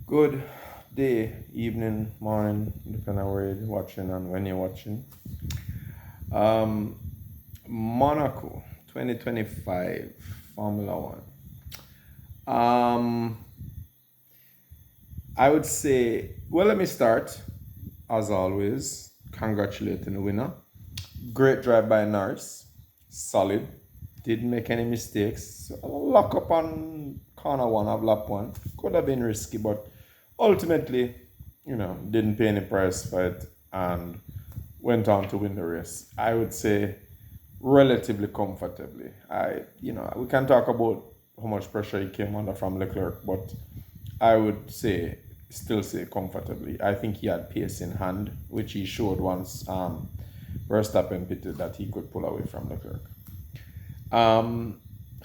Good day, evening, morning, depending on where you're watching and when you're watching. Um, Monaco 2025 Formula One. Um, I would say, well, let me start, as always, congratulating the winner. Great drive by Norris, solid, didn't make any mistakes. Lock up on corner one of lap one. Could have been risky, but ultimately, didn't pay any price for it and went on to win the race. I would say relatively comfortably. We can talk about how much pressure he came under from Leclerc, but I would still say comfortably. I think he had pace in hand, which he showed once Verstappen pitted that he could pull away from Leclerc.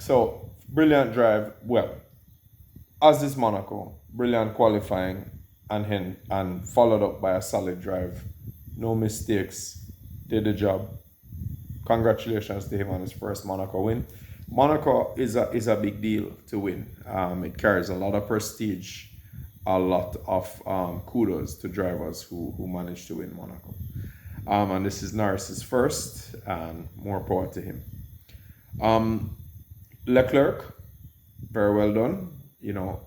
So brilliant drive. Well, as is Monaco, brilliant qualifying and followed up by a solid drive. No mistakes. Did the job. Congratulations to him on his first Monaco win. Monaco is a big deal to win. It carries a lot of prestige, a lot of kudos to drivers who managed to win Monaco. And this is Norris's first, and more power to him. Leclerc, very well done.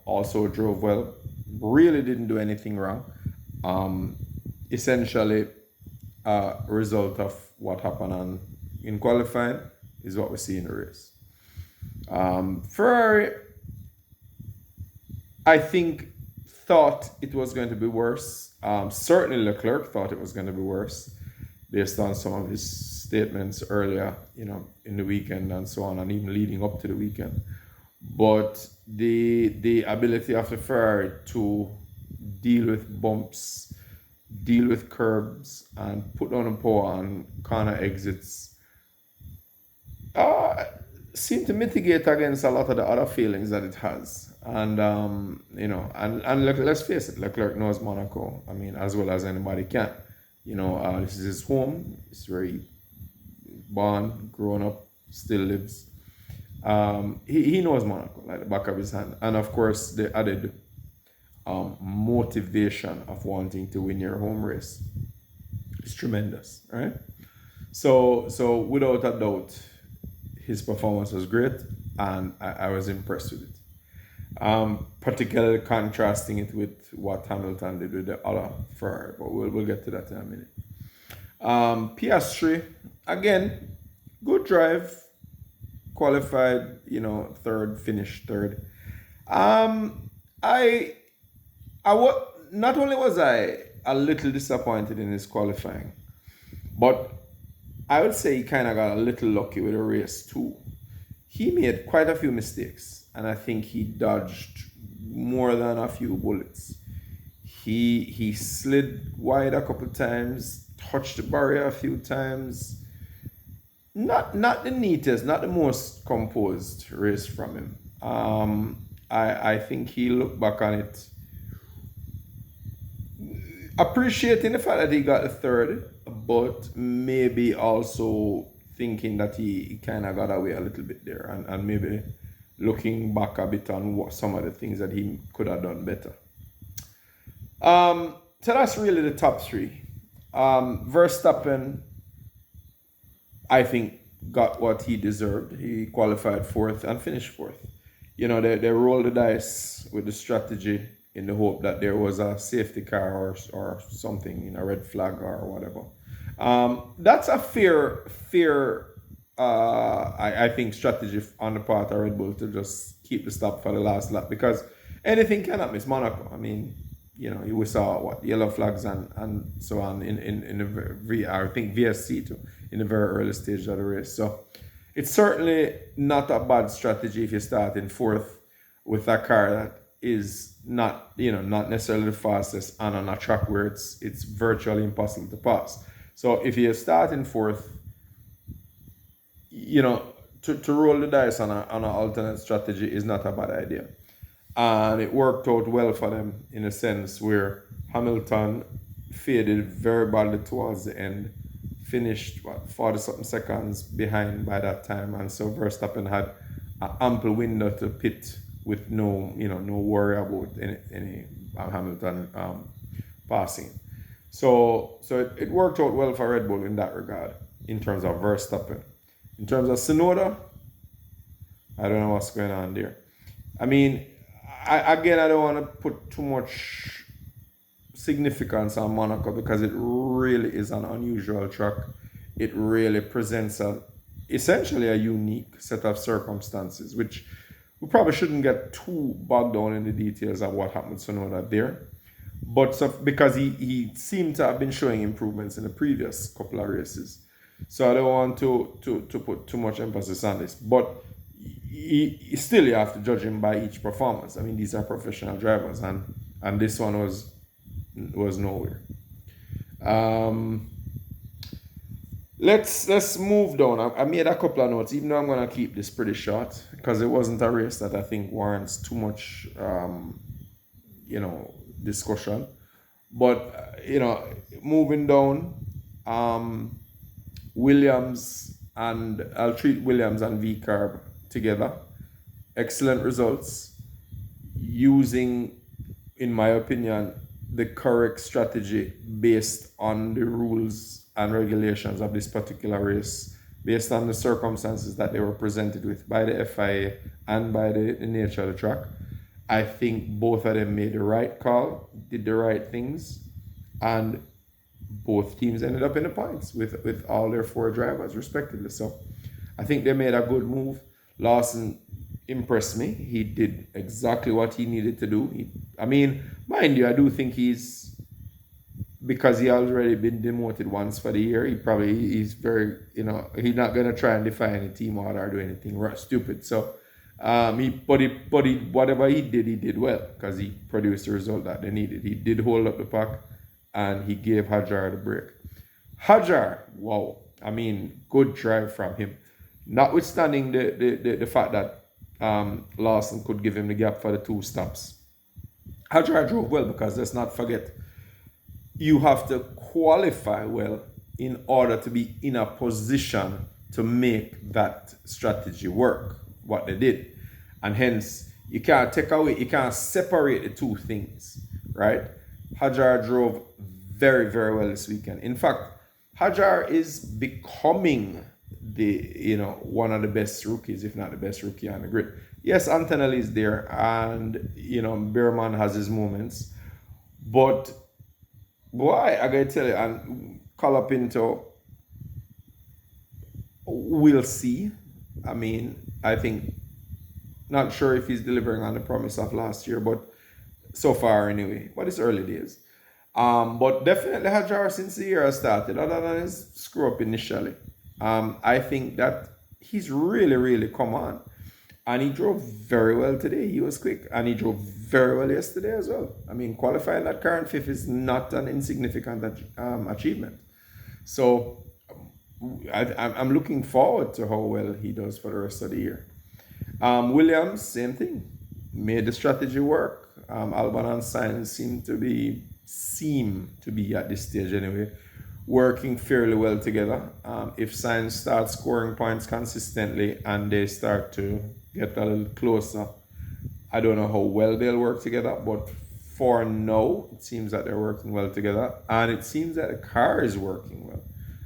Also drove well. Really didn't do anything wrong. Essentially, a result of what happened in qualifying is what we see in the race. Ferrari, I think, thought it was going to be worse. Certainly Leclerc thought it was going to be worse based on some of his statements earlier, in the weekend and so on, and even leading up to the weekend. But the ability of the Ferrari to deal with bumps, deal with curbs, and put down the power on corner exits seem to mitigate against a lot of the other feelings that it has. And let's face it, Leclerc knows Monaco. I mean, as well as anybody can. This is his home. It's where he born, grown up, still lives. He knows Monaco like the back of his hand, and of course the added motivation of wanting to win your home race is tremendous, right? So without a doubt, his performance was great, and I was impressed with it. Particularly contrasting it with what Hamilton did with the other Ferrari, but we'll get to that in a minute. Piastri, again, good drive, qualified, third, finished third. Not only was I a little disappointed in his qualifying, but I would say he kind of got a little lucky with the race too. He made quite a few mistakes, and I think he dodged more than a few bullets. He slid wide a couple times, touched the barrier a few times. Not the neatest, not the most composed race from him. I think he looked back on it appreciating the fact that he got the third, but maybe also thinking that he kind of got away a little bit there, and maybe looking back a bit on some of the things that he could have done better. So that's really the top three. Verstappen, I think, got what he deserved. He qualified fourth and finished fourth. They rolled the dice with the strategy in the hope that there was a safety car or something, a red flag or whatever. That's a fair, I think, strategy on the part of Red Bull to just keep the stop for the last lap, because anything cannot miss Monaco. I mean, we saw yellow flags and so on in the I think VSC too, in the very early stage of the race. So it's certainly not a bad strategy if you start in fourth with a car that is not necessarily the fastest and on a track where it's virtually impossible to pass. So if you start in fourth, to roll the dice on an alternate strategy is not a bad idea. And it worked out well for them in a sense where Hamilton faded very badly towards the end, finished 40-something seconds behind by that time, and so Verstappen had an ample window to pit with no worry about any Hamilton passing. So it worked out well for Red Bull in that regard, in terms of Verstappen. In terms of Tsunoda, I don't know what's going on there. I mean, I don't want to put too much significance on Monaco because it really is an unusual track. It really presents essentially a unique set of circumstances, which we probably shouldn't get too bogged down in the details of what happened to Tsunoda there. But because he seemed to have been showing improvements in the previous couple of races. So I don't want to put too much emphasis on this. But still you have to judge him by each performance. I mean, these are professional drivers, and this one was nowhere. Let's move down. I made a couple of notes, even though I'm gonna keep this pretty short because it wasn't a race that I think warrants too much discussion. But moving down, Williams, and I'll treat Williams and VCarb together. Excellent results using, in my opinion, the correct strategy based on the rules and regulations of this particular race, based on the circumstances that they were presented with by the FIA and by the nature of the track. I think both of them made the right call, did the right things, and both teams ended up in the points with all their 4 drivers respectively. So I think they made a good move. Lawson impressed me. He did exactly what he needed to do. Mind you, I do think because he already been demoted once for the year, he's very, he's not going to try and defy any team order or do anything stupid. So whatever he did well because he produced the result that they needed. He did hold up the pack and he gave Hadjar the break. Hadjar, wow. Good drive from him. Notwithstanding the fact that Lawson could give him the gap for the 2 stops. Hadjar drove well because let's not forget, you have to qualify well in order to be in a position to make that strategy work, what they did. And hence, you can't separate the 2 things, right? Hadjar drove very, very well this weekend. In fact, Hadjar is becoming one of the best rookies, if not the best rookie on the grid. Yes, Antonelli is there, and Behrman has his moments, but boy, I gotta tell you, and Colapinto, we'll see. I think, not sure if he's delivering on the promise of last year, but so far anyway. But it's early days. But definitely Hadjar since the year has started, other than his screw up initially. I think that he's really, really come on. And he drove very well today. He was quick. And he drove very well yesterday as well. Qualifying that car in 5th is not an insignificant achievement. So I'm looking forward to how well he does for the rest of the year. Williams, same thing. Made the strategy work. Albon and Sainz seem to be at this stage anyway, working fairly well together. If Sainz starts scoring points consistently and they start to get a little closer, I don't know how well they'll work together, but for now, it seems that they're working well together, and it seems that the car is working well.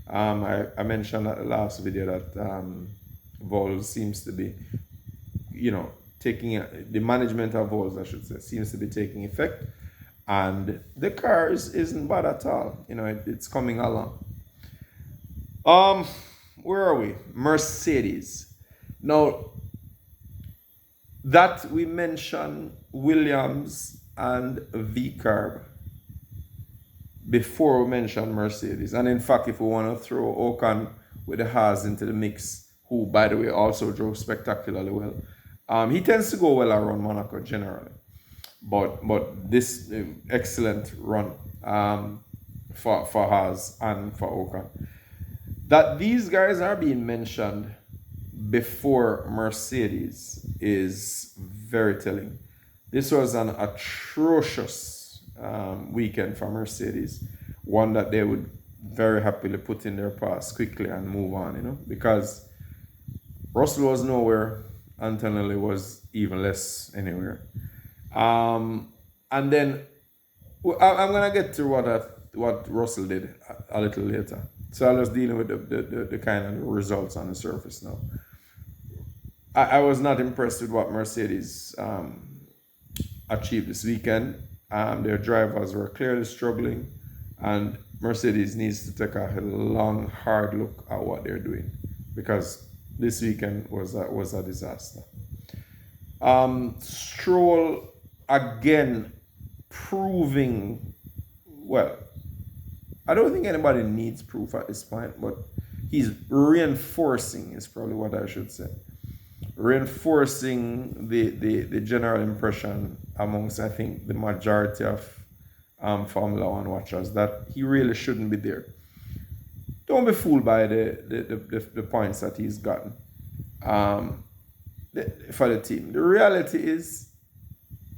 I mentioned at the last video that Vols seems to be, the management of Vols, I should say, seems to be taking effect. And the car isn't bad at all. It's coming along. Where are we? Mercedes. Now, that we mentioned Williams and VCarb before we mentioned Mercedes. And in fact, if we want to throw Ocon with the Haas into the mix, who, by the way, also drove spectacularly well, he tends to go well around Monaco generally. But this excellent run for Haas and for Ocon. That these guys are being mentioned before Mercedes is very telling. This was an atrocious weekend for Mercedes, one that they would very happily put in their past quickly and move on, because Russell was nowhere. Antonelli was even less anywhere. And then I'm gonna get to what Russell did a little later. So I was dealing with the kind of results on the surface now. I was not impressed with what Mercedes achieved this weekend. Their drivers were clearly struggling, and Mercedes needs to take a long, hard look at what they're doing, because this weekend was a disaster. Stroll again proving, well, I don't think anybody needs proof at this point, but he's reinforcing, is probably what I should say. Reinforcing the general impression amongst, I think, the majority of Formula One watchers that he really shouldn't be there. Don't be fooled by the points that he's gotten for the team. The reality is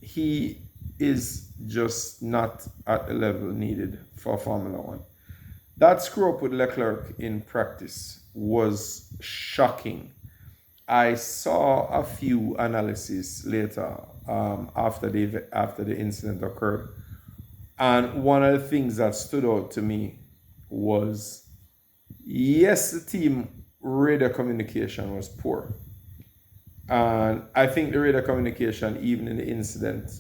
he is just not at the level needed for Formula One. That screw up with Leclerc in practice was shocking. I saw a few analyses later after the incident occurred, and one of the things that stood out to me was, yes, the team radar communication was poor, and I think the radar communication, even in the incident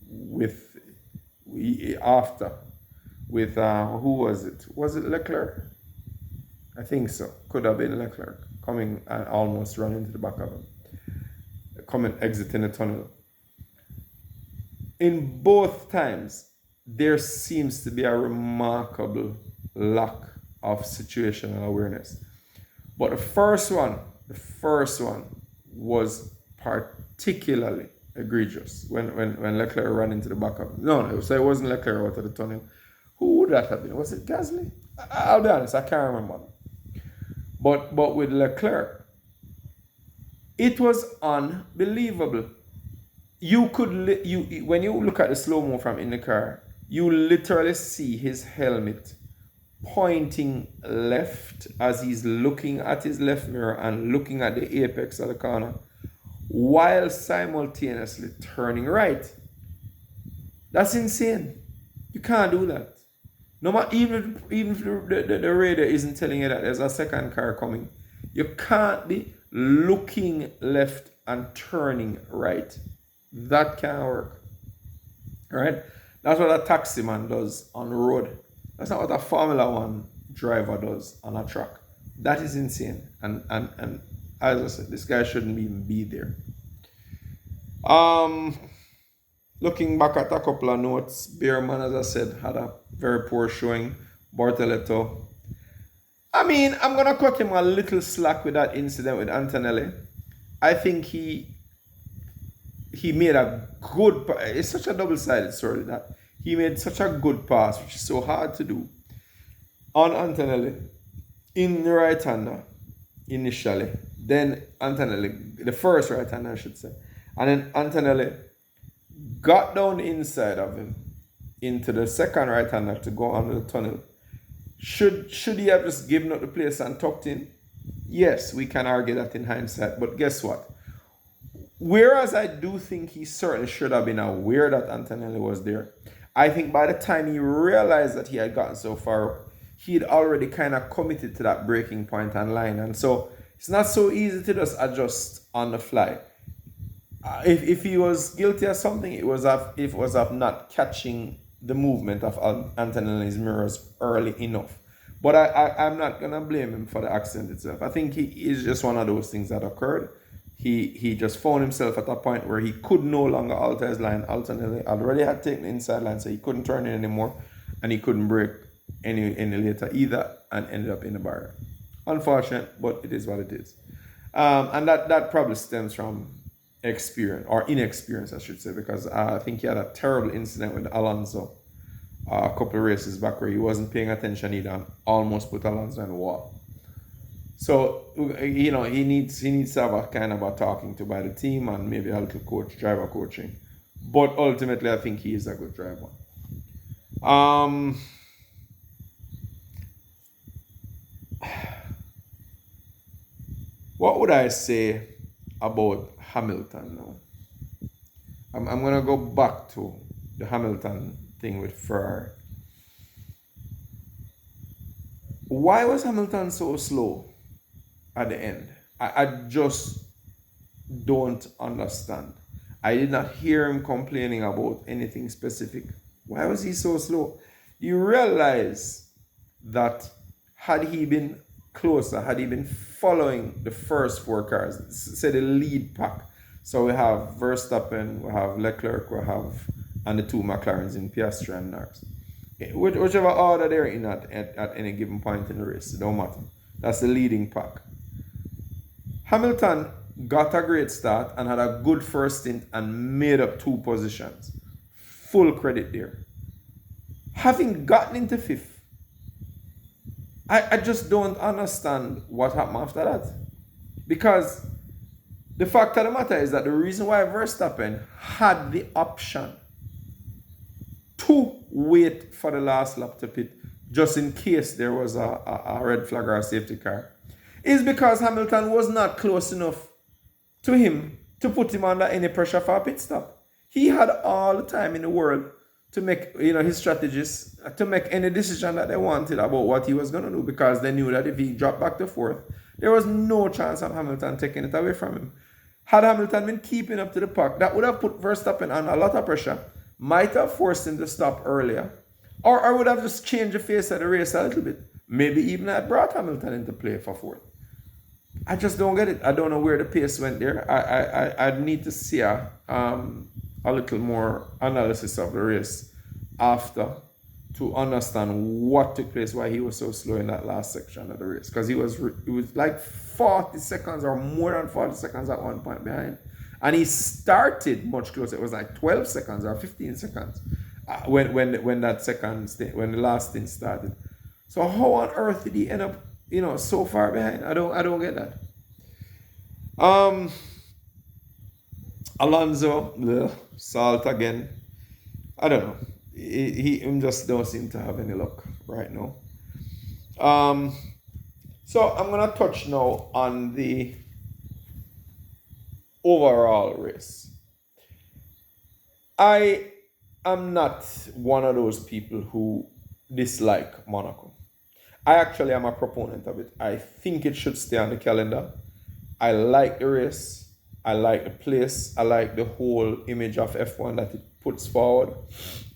with who was it? Was it Leclerc? I think so. Could have been Leclerc coming and almost running into the back of him, exiting the tunnel. In both times, there seems to be a remarkable lack of situational awareness. But the first one was particularly egregious when Leclerc ran into the back of him. No, so it wasn't Leclerc out of the tunnel. Who would that have been? Was it Gasly? I'll be honest, I can't remember. But with Leclerc, it was unbelievable. When you look at the slow-mo from in the car, you literally see his helmet pointing left as he's looking at his left mirror and looking at the apex of the corner, while simultaneously turning right. That's insane. You can't do that. No matter, even if the radar isn't telling you that there's a second car coming, you can't be looking left and turning right. That can't work. Right? That's what a taxi man does on the road. That's not what a Formula One driver does on a track. That is insane. And as I said, this guy shouldn't even be there. Looking back at a couple of notes, Beerman, as I said, had a very poor showing. Bortoleto, I mean, I'm going to cut him a little slack with that incident with Antonelli. I think he made a good, it's such a double-sided story that he made such a good pass, which is so hard to do, on Antonelli in the right-hander initially. Then Antonelli, the first right-hander I should say, and then Antonelli got down the inside of him into the second right-hander to go under the tunnel. Should he have just given up the place and tucked in? Yes, we can argue that in hindsight, but guess what? Whereas I do think he certainly should have been aware that Antonelli was there, I think by the time he realized that he had gotten so far, he'd already kind of committed to that breaking point and line. And so it's not so easy to just adjust on the fly. If he was guilty of something, it was of not catching the movement of Antonelli's mirrors early enough. But I'm not going to blame him for the accident itself. I think he is just one of those things that occurred. He just found himself at a point where he could no longer alter his line. Antonelli already had taken the inside line, so he couldn't turn in anymore, and he couldn't break any later either, and ended up in the barrier. Unfortunate, but it is what it is. And that probably stems from experience, or inexperience, I should say, because I think he had a terrible incident with Alonso a couple of races back where he wasn't paying attention either and almost put Alonso in the wall. So, he needs to have a kind of a talking to by the team and maybe a little driver coaching. But ultimately, I think he is a good driver. What would I say about Hamilton now. I'm going to go back to the Hamilton thing with Ferrari. Why was Hamilton so slow at the end? I just don't understand. I did not hear him complaining about anything specific. Why was he so slow? You realize that had he been closer, had he been following the first four cars, say the lead pack, so we have Verstappen, we have Leclerc, we have, and the two McLarens in Piastri and Norris. Whichever order they're in at any given point in the race, it don't matter. That's the leading pack. Hamilton got a great start and had a good first stint and made up 2 positions. Full credit there. Having gotten into 5th, I just don't understand what happened after that. Because the fact of the matter is that the reason why Verstappen had the option to wait for the last lap to pit, just in case there was a red flag or a safety car, is because Hamilton was not close enough to him to put him under any pressure for a pit stop. He had all the time in the world to make, his strategists, to make any decision that they wanted about what he was going to do, because they knew that if he dropped back to 4th, there was no chance of Hamilton taking it away from him. Had Hamilton been keeping up to the pack, that would have put Verstappen on a lot of pressure, might have forced him to stop earlier, or would have just changed the face of the race a little bit. Maybe even had brought Hamilton into play for 4th. I just don't get it. I don't know where the pace went there. I need to see a little more analysis of the race after to understand what took place, why he was so slow in that last section of the race. Because it was like 40 seconds or more than 40 seconds at one point behind. And he started much closer. It was like 12 seconds or 15 seconds when the last stint started. So how on earth did he end up, so far behind? I don't get that. Alonso, Salt again. I don't know. He just don't seem to have any luck right now. So I'm gonna touch now on the overall race. I am not one of those people who dislike Monaco. I actually am a proponent of it. I think it should stay on the calendar. I like the race. I like the place. I like the whole image of F1 that it puts forward.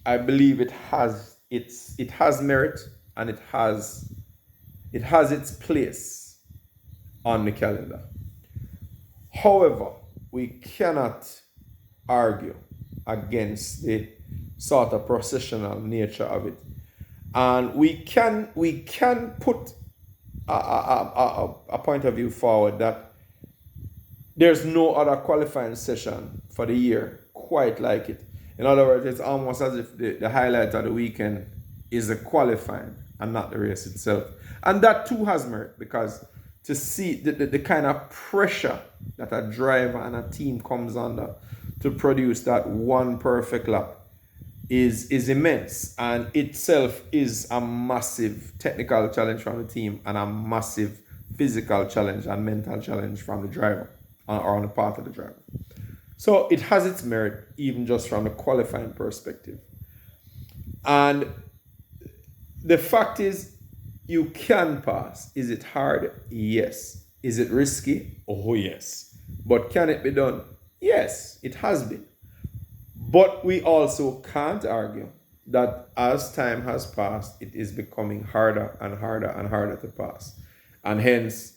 I believe it has merit, and it has its place on the calendar. However, we cannot argue against the sort of processional nature of it. And we can put a point of view forward that there's no other qualifying session for the year quite like it. In other words, it's almost as if the highlight of the weekend is the qualifying and not the race itself. And that too has merit, because to see the kind of pressure that a driver and a team comes under to produce that one perfect lap is immense, and itself is a massive technical challenge from the team and a massive physical challenge and mental challenge from the driver, or on the part of the driver. So it has its merit, even just from the qualifying perspective. And the fact is, you can pass. Is it hard? Yes. Is it risky? Oh, yes. But can it be done? Yes, it has been. But we also can't argue that as time has passed, it is becoming harder and harder and harder to pass. And hence,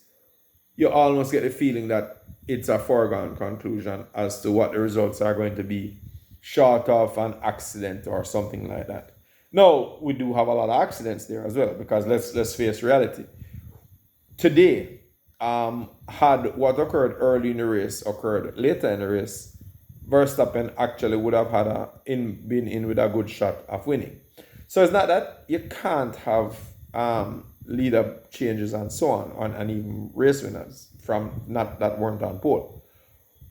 you almost get the feeling that it's a foregone conclusion as to what the results are going to be, short of an accident or something like that. Now, we do have a lot of accidents there as well, because let's face reality. Today, had what occurred early in the race occurred later in the race, Verstappen actually would have been in with a good shot of winning. So it's not that you can't have lead-up changes and so on, and even race winners from not that weren't on pole.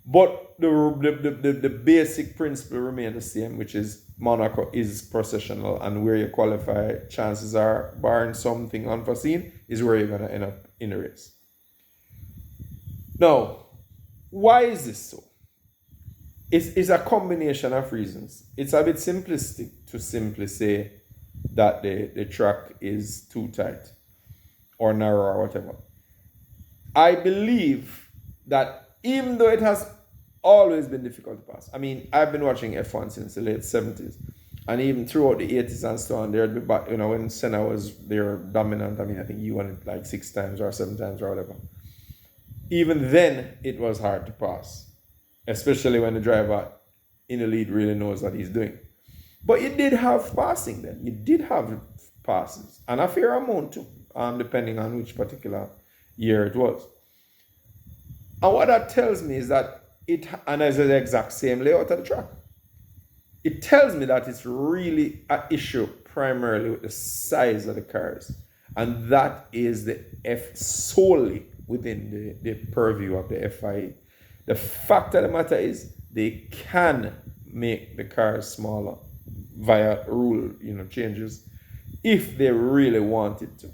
But the basic principle remains the same, which is Monaco is processional, and where you qualify, chances are, barring something unforeseen, is where you're going to end up in the race. Now, Why is this so? It's a combination of reasons. It's a bit simplistic to simply say that the track is too tight or narrow or whatever. I believe that even though it has always been difficult to pass, I mean, I've been watching F1 since the late 70s, and even throughout the 80s and so on, there'd be back, when Senna was there dominant. I mean, I think he won it like 6 times or 7 times or whatever. Even then, it was hard to pass, especially when the driver in the lead really knows what he's doing. But you did have passing then. You did have passes, and a fair amount too, depending on which particular year it was. And what that tells me is that and it's the exact same layout of the track. It tells me that it's really an issue primarily with the size of the cars. And that is the solely within the purview of the FIA. The fact of the matter is they can make the cars smaller via rule changes if they really wanted to.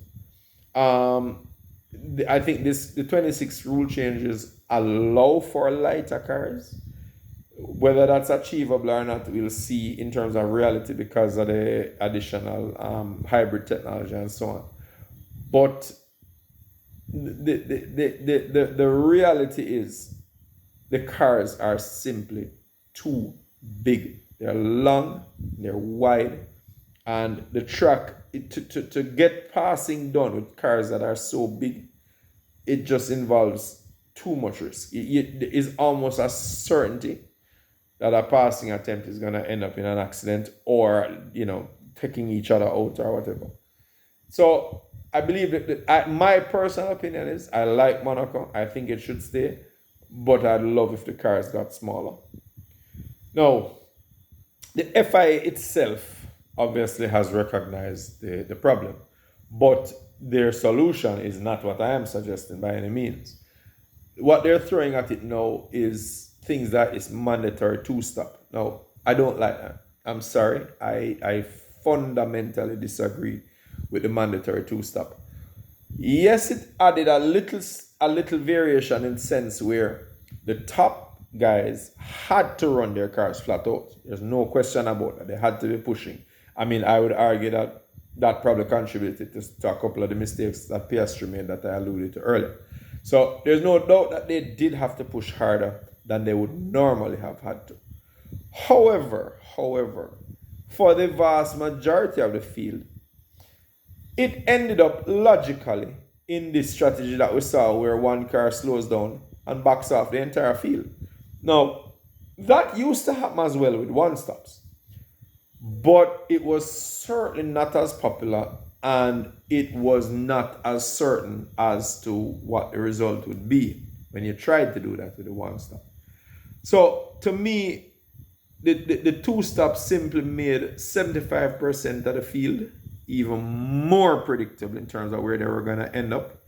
I think the 26 rule changes allow for lighter cars. Whether that's achievable or not, we'll see in terms of reality because of the additional hybrid technology and so on. But the reality is the cars are simply too big. They're long, they're wide, and the track, to get passing done with cars that are so big, it just involves too much risk. It is almost a certainty that a passing attempt is going to end up in an accident or, taking each other out or whatever. So I believe that my personal opinion is I like Monaco. I think it should stay, but I'd love if the cars got smaller. Now, the FIA itself obviously has recognized the problem, but their solution is not what I am suggesting by any means. What they're throwing at it now is things that is mandatory two-stop. Now, I don't like that. I'm sorry. I fundamentally disagree with the mandatory two-stop. Yes, it added a little variation in sense where the top guys had to run their cars flat out. There's no question about that. They had to be pushing. I mean, I would argue that probably contributed to a couple of the mistakes that Piastri made that I alluded to earlier. So there's no doubt that they did have to push harder than they would normally have had to. However, for the vast majority of the field, it ended up logically in this strategy that we saw where one car slows down and backs off the entire field. Now, that used to happen as well with one-stops, but it was certainly not as popular and it was not as certain as to what the result would be when you tried to do that with the one-stop. So, to me, the two-stop simply made 75% of the field even more predictable in terms of where they were going to end up,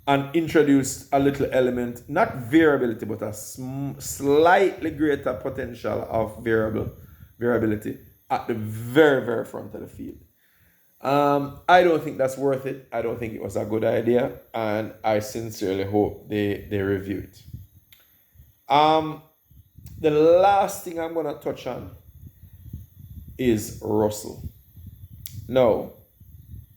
and introduced a little element, not variability, but a slightly greater potential of variability at the very, very front of the field. I don't think that's worth it. I don't think it was a good idea, and I sincerely hope they review it. The last thing I'm going to touch on is Russell. No,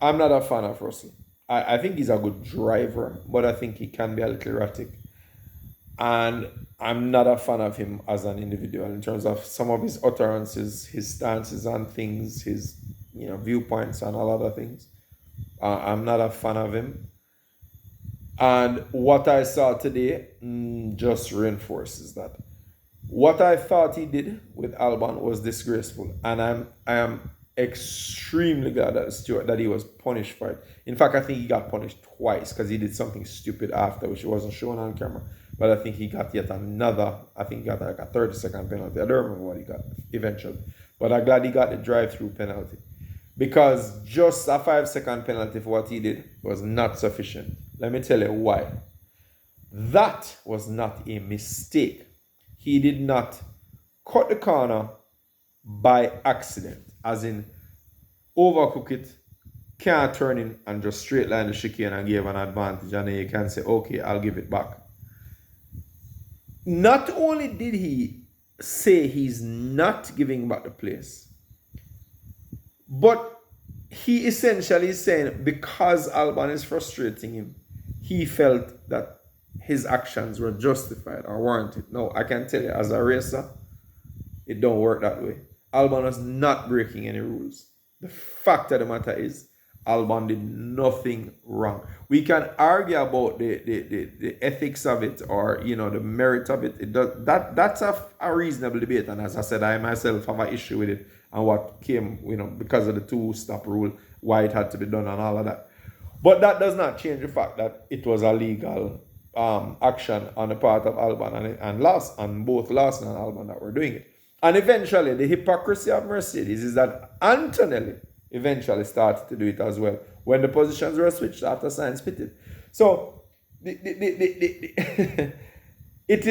I'm not a fan of Russell. I think he's a good driver, but I think he can be a little erratic. And I'm not a fan of him as an individual in terms of some of his utterances, his stances on things, his viewpoints on a lot of things. I'm not a fan of him. And what I saw today just reinforces that. What I thought he did with Albon was disgraceful, and I am extremely glad that he was punished for it. In fact, I think he got punished twice because he did something stupid after, which wasn't shown on camera. But I think he got yet another. I think he got like a 30-second penalty. I don't remember what he got eventually, but I'm glad he got the drive-through penalty, because just a 5-second penalty for what he did was not sufficient. Let me tell you why. That was not a mistake. He did not cut the corner by accident, as in overcook it, can't turn in and just straight line the chicane and give an advantage, and then you can say, okay, I'll give it back. not only did he say he's not giving back the place, but he essentially is saying because Albon is frustrating him, he felt that his actions were justified or warranted. No, I can tell you as a racer, it don't work that way. Albon was not breaking any rules. The fact of the matter is, Albon did nothing wrong. We can argue about the ethics of it or the merit of it. That's a reasonable debate. And as I said, I myself have an issue with it and what came because of the 2-stop rule, why it had to be done and all of that. But that does not change the fact that it was a legal action on the part of Albon and both Lawson and Albon that were doing it. And eventually, the hypocrisy of Mercedes is that Antonelli eventually started to do it as well when the positions were switched after Sainz pitted. So it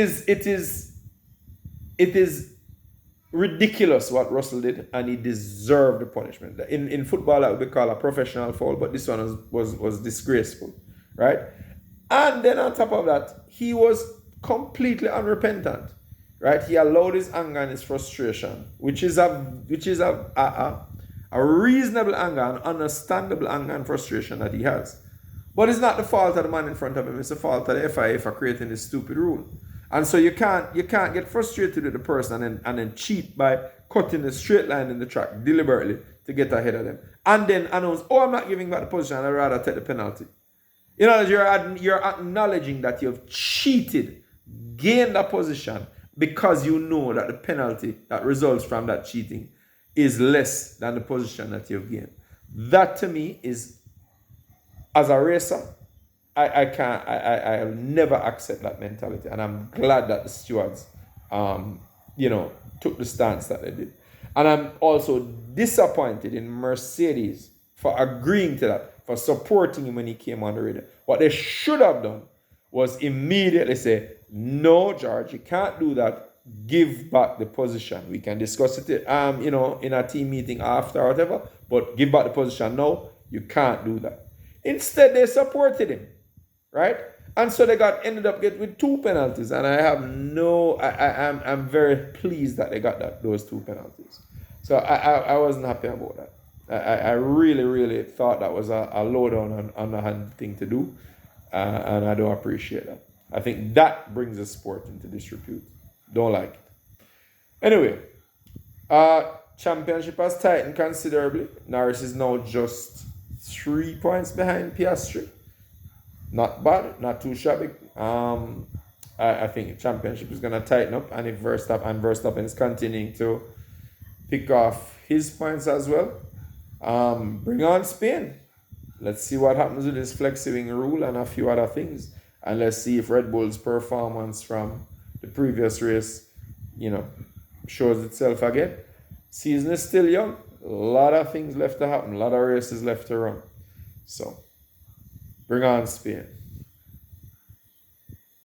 is ridiculous what Russell did, and he deserved the punishment. In football, that would be called a professional foul, but this one was disgraceful, right? And then on top of that, he was completely unrepentant, right? He allowed his anger and his frustration, which is a reasonable anger, an understandable anger and frustration that he has. But it's not the fault of the man in front of him, it's the fault of the FIA for creating this stupid rule. And so you can't get frustrated with the person and then cheat by cutting the straight line in the track deliberately to get ahead of them. And then announce, I'm not giving back the position, I'd rather take the penalty. You're acknowledging that you've cheated, gained a position because you know that the penalty that results from that cheating is less than the position that you've gained. That to me is, as a racer, I'll never accept that mentality. And I'm glad that the stewards, took the stance that they did. And I'm also disappointed in Mercedes for agreeing to that, for supporting him when he came on the radio. What they should have done was immediately say, no, George, you can't do that. Give back the position. We can discuss it, in a team meeting after or whatever, but give back the position. No, you can't do that. Instead, they supported him, right? And so they ended up with 2 penalties, and I'm very pleased that they got those 2 penalties. So I wasn't happy about that. I really, really thought that was a lowdown underhand thing to do, and I don't appreciate that. I think that brings the sport into disrepute. Don't like it. Anyway, championship has tightened considerably. Norris is now just 3 points behind Piastri. Not bad, not too shabby. I think the championship is going to tighten up, and if Verstappen is continuing to pick off his points as well, bring on Spain. Let's see what happens with this flexi-wing rule and a few other things, and let's see if Red Bull's performance from the previous race, shows itself again. Season is still young. A lot of things left to happen. A lot of races left to run. So, bring on Spain.